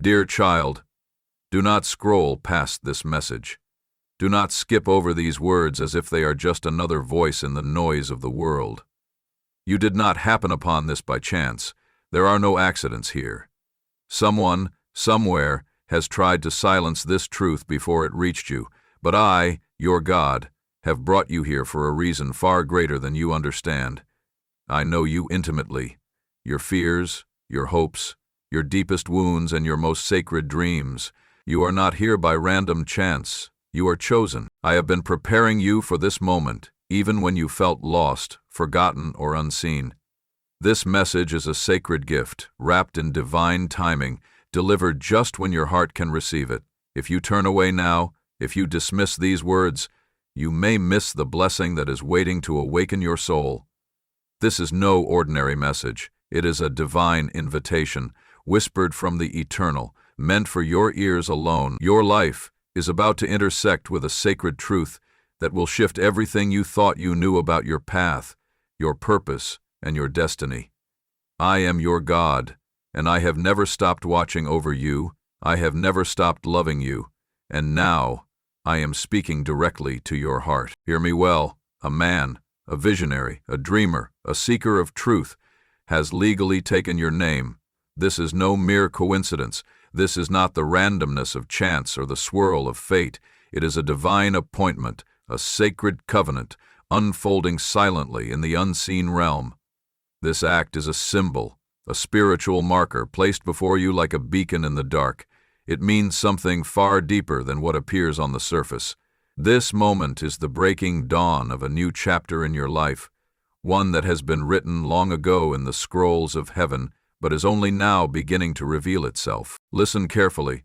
Dear child, do not scroll past this message. Do not skip over these words as if they are just another voice in the noise of the world. You did not happen upon this by chance. There are no accidents here. Someone, somewhere, has tried to silence this truth before it reached you, but I, your God, have brought you here for a reason far greater than you understand. I know you intimately, your fears, your hopes, your deepest wounds, and your most sacred dreams. You are not here by random chance. You are chosen. I have been preparing you for this moment, even when you felt lost, forgotten, or unseen. This message is a sacred gift, wrapped in divine timing, delivered just when your heart can receive it. If you turn away now, if you dismiss these words, you may miss the blessing that is waiting to awaken your soul. This is no ordinary message. It is a divine invitation, whispered from the eternal, meant for your ears alone. Your life is about to intersect with a sacred truth that will shift everything you thought you knew about your path, your purpose, and your destiny. I am your God, and I have never stopped watching over you. I have never stopped loving you, and now I am speaking directly to your heart. Hear me well. A man, a visionary, a dreamer, a seeker of truth, has legally taken your name. This is no mere coincidence. This is not the randomness of chance or the swirl of fate. It is a divine appointment, a sacred covenant, unfolding silently in the unseen realm. This act is a symbol, a spiritual marker placed before you like a beacon in the dark. It means something far deeper than what appears on the surface. This moment is the breaking dawn of a new chapter in your life, one that has been written long ago in the scrolls of heaven, but is only now beginning to reveal itself. Listen carefully,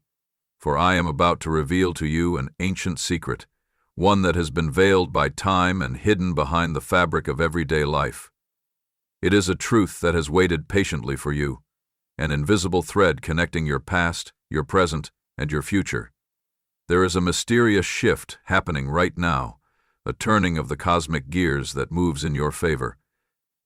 for I am about to reveal to you an ancient secret, one that has been veiled by time and hidden behind the fabric of everyday life. It is a truth that has waited patiently for you, an invisible thread connecting your past, your present, and your future. There is a mysterious shift happening right now, a turning of the cosmic gears that moves in your favor.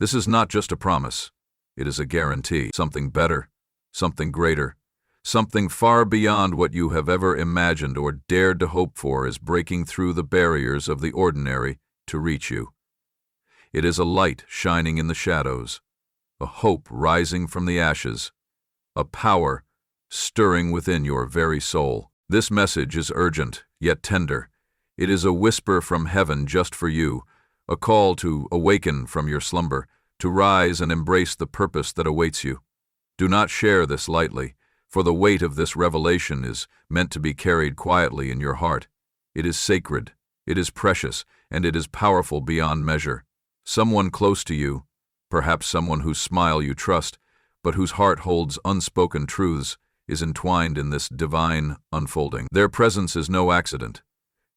This is not just a promise. It is a guarantee. Something better, something greater, something far beyond what you have ever imagined or dared to hope for is breaking through the barriers of the ordinary to reach you. It is a light shining in the shadows, a hope rising from the ashes, a power stirring within your very soul. This message is urgent, yet tender. It is a whisper from heaven just for you, a call to awaken from your slumber, to rise and embrace the purpose that awaits you. Do not share this lightly, for the weight of this revelation is meant to be carried quietly in your heart. It is sacred, it is precious, and it is powerful beyond measure. Someone close to you, perhaps someone whose smile you trust, but whose heart holds unspoken truths, is entwined in this divine unfolding. Their presence is no accident.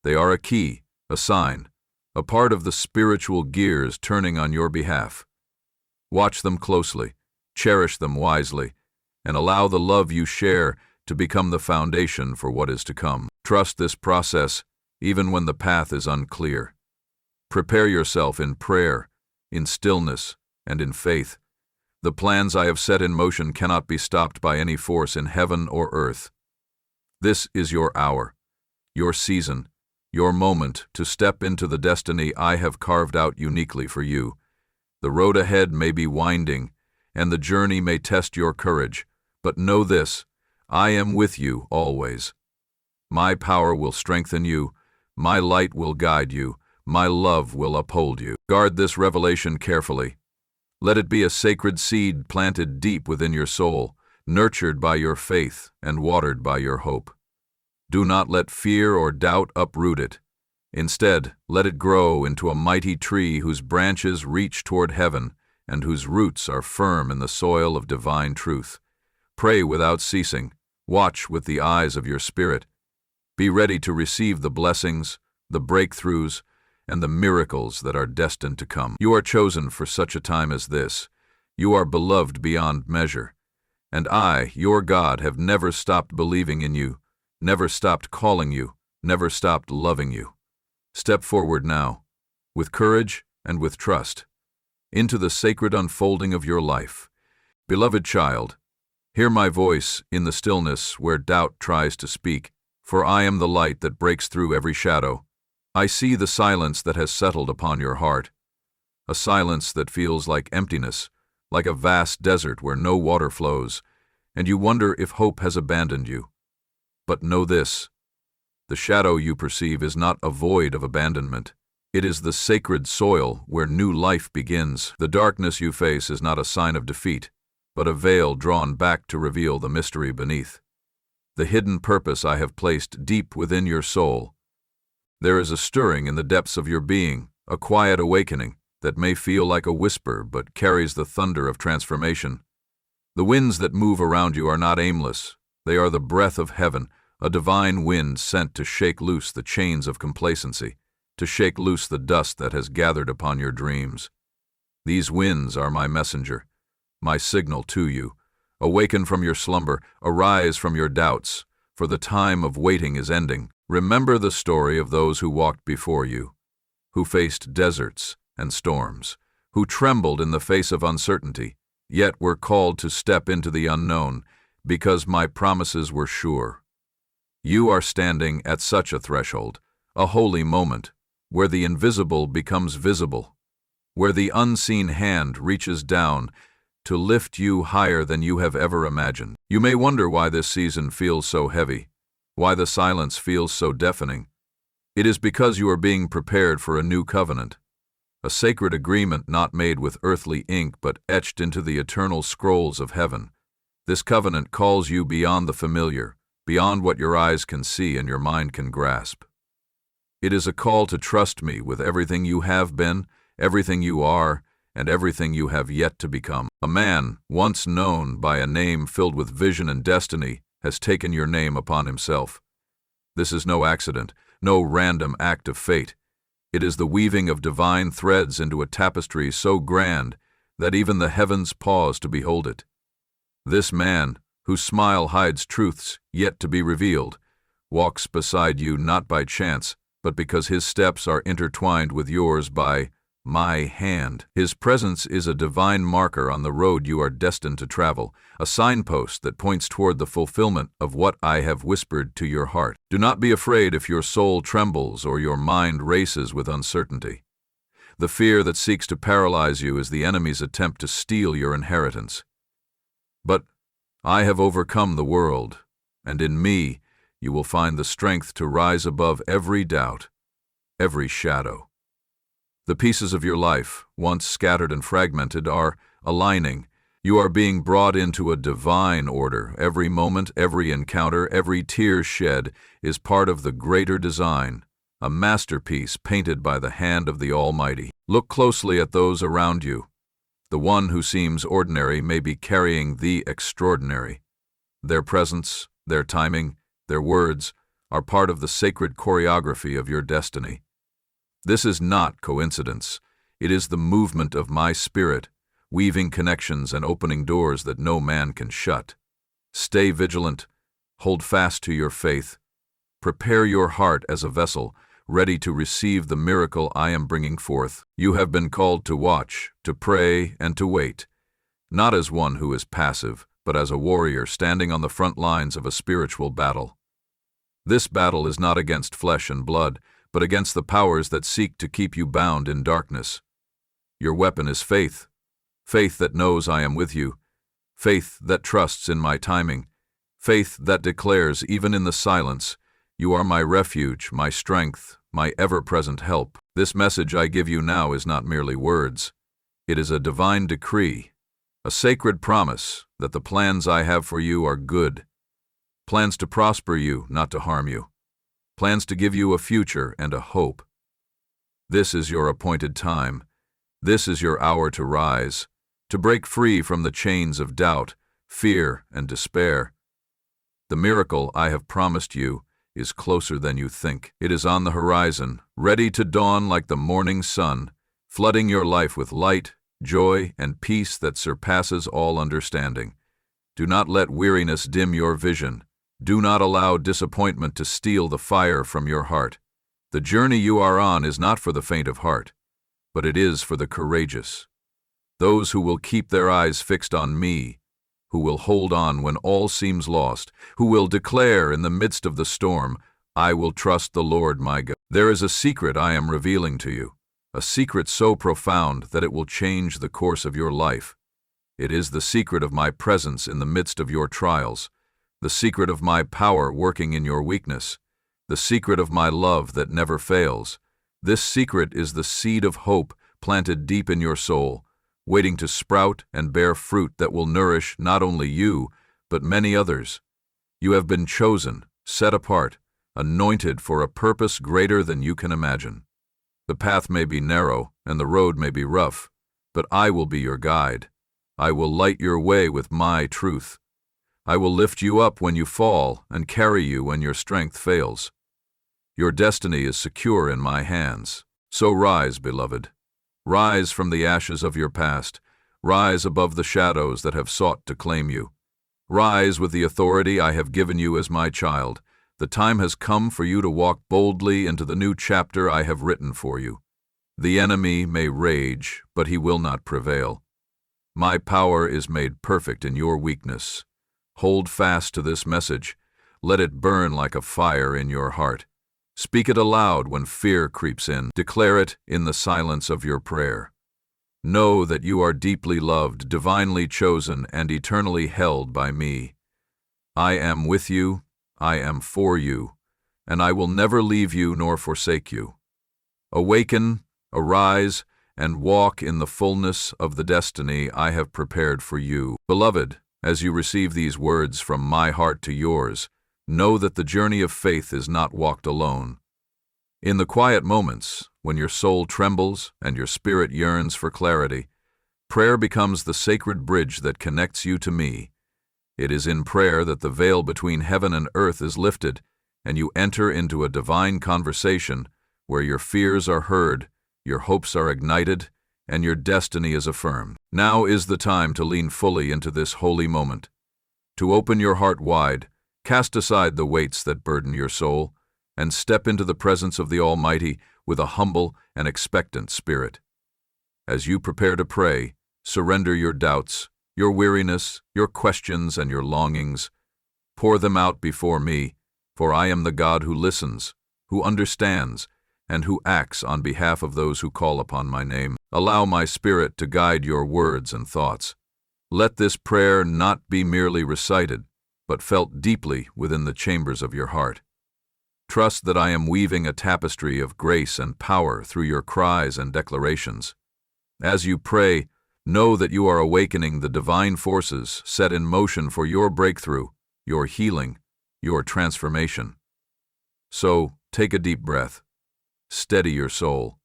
They are a key, a sign, a part of the spiritual gears turning on your behalf. Watch them closely, cherish them wisely, and allow the love you share to become the foundation for what is to come. Trust this process, even when the path is unclear. Prepare yourself in prayer, in stillness, and in faith. The plans I have set in motion cannot be stopped by any force in heaven or earth. This is your hour, your season, your moment to step into the destiny I have carved out uniquely for you. The road ahead may be winding, and the journey may test your courage, but know this: I am with you always. My power will strengthen you, my light will guide you, my love will uphold you. Guard this revelation carefully. Let it be a sacred seed planted deep within your soul, nurtured by your faith and watered by your hope. Do not let fear or doubt uproot it. Instead, let it grow into a mighty tree whose branches reach toward heaven and whose roots are firm in the soil of divine truth. Pray without ceasing. Watch with the eyes of your spirit. Be ready to receive the blessings, the breakthroughs, and the miracles that are destined to come. You are chosen for such a time as this. You are beloved beyond measure. And I, your God, have never stopped believing in you, never stopped calling you, never stopped loving you. Step forward now, with courage and with trust, into the sacred unfolding of your life. Beloved child, Hear my voice in the stillness where doubt tries to speak, for I am the light that breaks through every shadow. I see the silence that has settled upon your heart, a silence that feels like emptiness, like a vast desert where no water flows, and you wonder if hope has abandoned you. But know this: the shadow you perceive is not a void of abandonment. It is the sacred soil where new life begins. The darkness you face is not a sign of defeat, but a veil drawn back to reveal the mystery beneath, the hidden purpose I have placed deep within your soul. There is a stirring in the depths of your being, a quiet awakening that may feel like a whisper but carries the thunder of transformation. The winds that move around you are not aimless. They are the breath of heaven, a divine wind sent to shake loose the chains of complacency, to shake loose the dust that has gathered upon your dreams. These winds are my messenger, my signal to you. Awaken from your slumber, arise from your doubts, for the time of waiting is ending. Remember the story of those who walked before you, who faced deserts and storms, who trembled in the face of uncertainty, yet were called to step into the unknown, because my promises were sure. You are standing at such a threshold, a holy moment, where the invisible becomes visible, where the unseen hand reaches down to lift you higher than you have ever imagined. You may wonder why this season feels so heavy, why the silence feels so deafening. It is because you are being prepared for a new covenant, a sacred agreement not made with earthly ink but etched into the eternal scrolls of heaven. This covenant calls you beyond the familiar, beyond what your eyes can see and your mind can grasp. It is a call to trust me with everything you have been, everything you are, and everything you have yet to become. A man, once known by a name filled with vision and destiny, has taken your name upon himself. This is no accident, no random act of fate. It is the weaving of divine threads into a tapestry so grand that even the heavens pause to behold it. This man, whose smile hides truths yet to be revealed, walks beside you not by chance, but because his steps are intertwined with yours by my hand. His presence is a divine marker on the road you are destined to travel, a signpost that points toward the fulfillment of what I have whispered to your heart. Do not be afraid if your soul trembles or your mind races with uncertainty. The fear that seeks to paralyze you is the enemy's attempt to steal your inheritance. But I have overcome the world, and in me you will find the strength to rise above every doubt, every shadow. The pieces of your life, once scattered and fragmented, are aligning. You are being brought into a divine order. Every moment, every encounter, every tear shed is part of the greater design, a masterpiece painted by the hand of the Almighty. Look closely at those around you. The one who seems ordinary may be carrying the extraordinary. Their presence, their timing, their words are part of the sacred choreography of your destiny. This is not coincidence. It is the movement of my spirit, weaving connections and opening doors that no man can shut. Stay vigilant. Hold fast to your faith. Prepare your heart as a vessel, ready to receive the miracle I am bringing forth. You have been called to watch, to pray, and to wait, not as one who is passive, but as a warrior standing on the front lines of a spiritual battle. This battle is not against flesh and blood, but against the powers that seek to keep you bound in darkness. Your weapon is faith, faith that knows I am with you, faith that trusts in my timing, faith that declares even in the silence, you are my refuge, my strength, my ever-present help. This message I give you now is not merely words. It is a divine decree, a sacred promise that the plans I have for you are good, plans to prosper you, not to harm you, plans to give you a future and a hope. This is your appointed time. This is your hour to rise, to break free from the chains of doubt, fear, and despair. The miracle I have promised you is closer than you think. It is on the horizon, ready to dawn like the morning sun, flooding your life with light, joy, and peace that surpasses all understanding. Do not let weariness dim your vision. Do not allow disappointment to steal the fire from your heart. The journey you are on is not for the faint of heart, but it is for the courageous. Those who will keep their eyes fixed on me, who will hold on when all seems lost, who will declare in the midst of the storm, "I will trust the Lord my God." There is a secret I am revealing to you, a secret so profound that it will change the course of your life. It is the secret of my presence in the midst of your trials, the secret of my power working in your weakness, the secret of my love that never fails. This secret is the seed of hope planted deep in your soul, waiting to sprout and bear fruit that will nourish not only you, but many others. You have been chosen, set apart, anointed for a purpose greater than you can imagine. The path may be narrow and the road may be rough, but I will be your guide. I will light your way with my truth. I will lift you up when you fall and carry you when your strength fails. Your destiny is secure in my hands. So rise, beloved. Rise from the ashes of your past. Rise above the shadows that have sought to claim you. Rise with the authority I have given you as my child. The time has come for you to walk boldly into the new chapter I have written for you. The enemy may rage, but he will not prevail. My power is made perfect in your weakness. Hold fast to this message. Let it burn like a fire in your heart. Speak it aloud when fear creeps in. Declare it in the silence of your prayer. Know that you are deeply loved, divinely chosen, and eternally held by me. I am with you, I am for you, and I will never leave you nor forsake you. Awaken, arise, and walk in the fullness of the destiny I have prepared for you. Beloved, as you receive these words from my heart to yours, know that the journey of faith is not walked alone. In the quiet moments, when your soul trembles and your spirit yearns for clarity, prayer becomes the sacred bridge that connects you to me. It is in prayer that the veil between heaven and earth is lifted, and you enter into a divine conversation where your fears are heard, your hopes are ignited, and your destiny is affirmed. Now is the time to lean fully into this holy moment, to open your heart wide, cast aside the weights that burden your soul, and step into the presence of the Almighty with a humble and expectant spirit. As you prepare to pray, surrender your doubts, your weariness, your questions, and your longings. Pour them out before me, for I am the God who listens, who understands, and who acts on behalf of those who call upon my name. Allow my Spirit to guide your words and thoughts. Let this prayer not be merely recited, but felt deeply within the chambers of your heart. Trust that I am weaving a tapestry of grace and power through your cries and declarations. As you pray, know that you are awakening the divine forces set in motion for your breakthrough, your healing, your transformation. So, take a deep breath, steady your soul,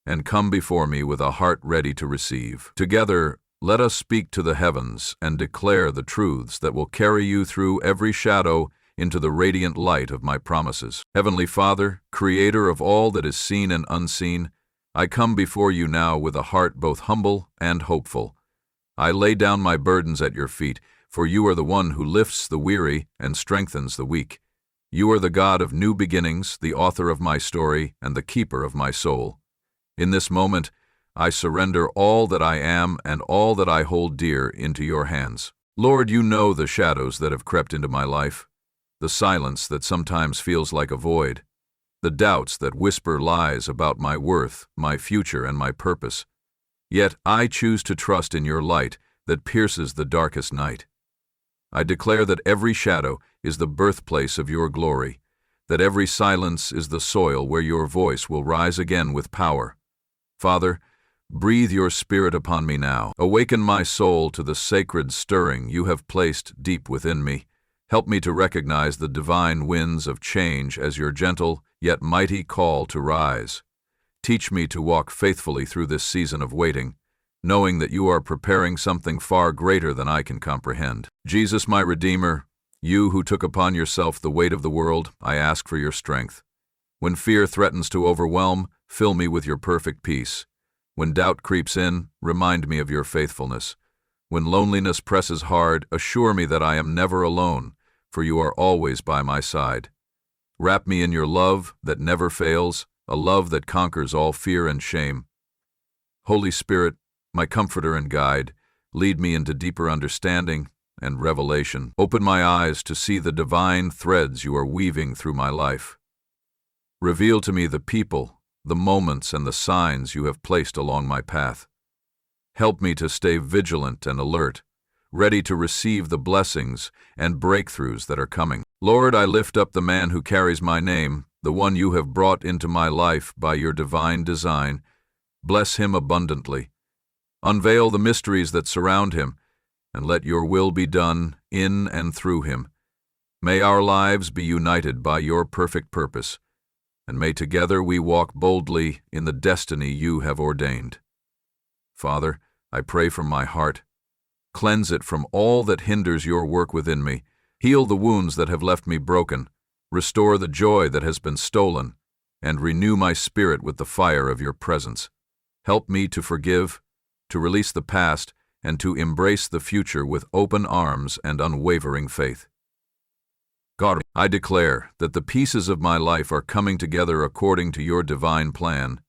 and come before me with a heart ready to receive. Together, let us speak to the heavens and declare the truths that will carry you through every shadow into the radiant light of my promises. Heavenly Father, Creator of all that is seen and unseen, I come before you now with a heart both humble and hopeful. I lay down my burdens at your feet, for you are the one who lifts the weary and strengthens the weak. You are the God of new beginnings, the author of my story, and the keeper of my soul. In this moment, I surrender all that I am and all that I hold dear into your hands. Lord, you know the shadows that have crept into my life, the silence that sometimes feels like a void, the doubts that whisper lies about my worth, my future, and my purpose. Yet I choose to trust in your light that pierces the darkest night. I declare that every shadow is the birthplace of your glory, that every silence is the soil where your voice will rise again with power. Father, breathe your Spirit upon me now. Awaken my soul to the sacred stirring you have placed deep within me. Help me to recognize the divine winds of change as your gentle yet mighty call to rise. Teach me to walk faithfully through this season of waiting, knowing that you are preparing something far greater than I can comprehend. Jesus, my Redeemer, you who took upon yourself the weight of the world, I ask for your strength. When fear threatens to overwhelm, fill me with your perfect peace. When doubt creeps in, remind me of your faithfulness. When loneliness presses hard, assure me that I am never alone, for you are always by my side. Wrap me in your love that never fails, a love that conquers all fear and shame. Holy Spirit, my comforter and guide, lead me into deeper understanding, and revelation. Open my eyes to see the divine threads you are weaving through my life. Reveal to me the people, the moments, and the signs you have placed along my path. Help me to stay vigilant and alert, ready to receive the blessings and breakthroughs that are coming. Lord, I lift up the man who carries my name, the one you have brought into my life by your divine design. Bless him abundantly. Unveil the mysteries that surround him, and let your will be done in and through him. May our lives be united by your perfect purpose, and may together we walk boldly in the destiny you have ordained. Father, I pray from my heart. Cleanse it from all that hinders your work within me. Heal the wounds that have left me broken. Restore the joy that has been stolen, and renew my spirit with the fire of your presence. Help me to forgive, to release the past, and to embrace the future with open arms and unwavering faith. God, I declare that the pieces of my life are coming together according to your divine plan.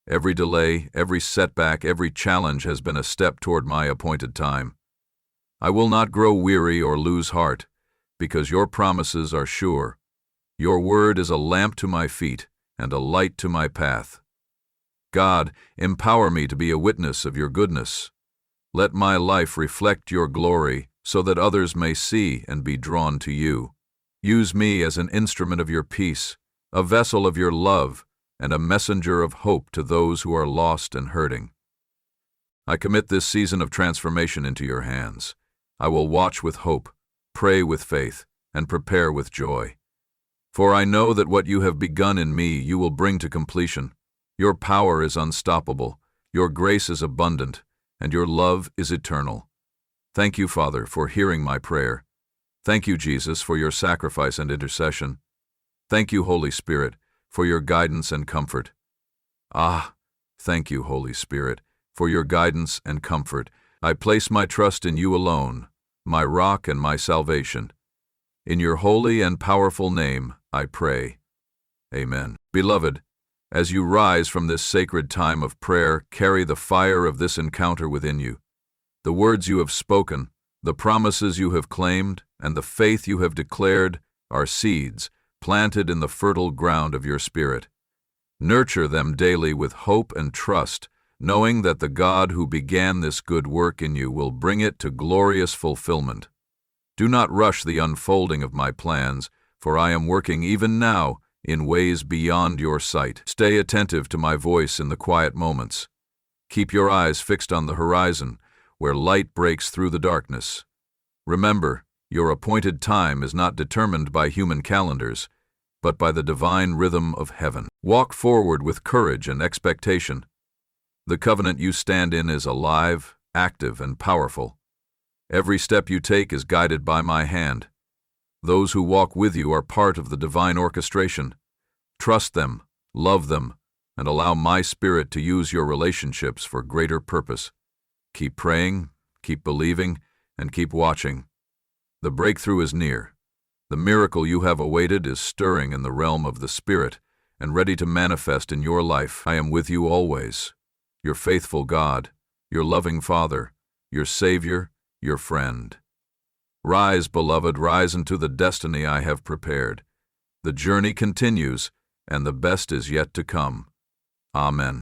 Every delay, every setback, every challenge has been a step toward my appointed time. I will not grow weary or lose heart, because your promises are sure. Your word is a lamp to my feet and a light to my path. God, empower me to be a witness of your goodness. Let my life reflect your glory so that others may see and be drawn to you. Use me as an instrument of your peace, a vessel of your love, and a messenger of hope to those who are lost and hurting. I commit this season of transformation into your hands. I will watch with hope, pray with faith, and prepare with joy. For I know that what you have begun in me you will bring to completion. Your power is unstoppable, your grace is abundant, and your love is eternal. Thank you, Father, for hearing my prayer. Thank you, Jesus, for your sacrifice and intercession. Thank you, Holy Spirit, for your guidance and comfort. Thank you, Holy Spirit, for your guidance and comfort. I place my trust in you alone, my rock and my salvation. In your holy and powerful name, I pray. Amen. Beloved, as you rise from this sacred time of prayer, carry the fire of this encounter within you. The words you have spoken, the promises you have claimed, and the faith you have declared are seeds planted in the fertile ground of your spirit. Nurture them daily with hope and trust, knowing that the God who began this good work in you will bring it to glorious fulfillment. Do not rush the unfolding of my plans, for I am working even now in ways beyond your sight. Stay attentive to my voice in the quiet moments. Keep your eyes fixed on the horizon, where light breaks through the darkness. Remember, your appointed time is not determined by human calendars, but by the divine rhythm of heaven. Walk forward with courage and expectation. The covenant you stand in is alive, active, and powerful. Every step you take is guided by my hand. Those who walk with you are part of the divine orchestration. Trust them, love them, and allow my Spirit to use your relationships for greater purpose. Keep praying, keep believing, and keep watching. The breakthrough is near. The miracle you have awaited is stirring in the realm of the Spirit and ready to manifest in your life. I am with you always, your faithful God, your loving Father, your Savior, your friend. Rise, beloved, rise into the destiny I have prepared. The journey continues, and the best is yet to come. Amen.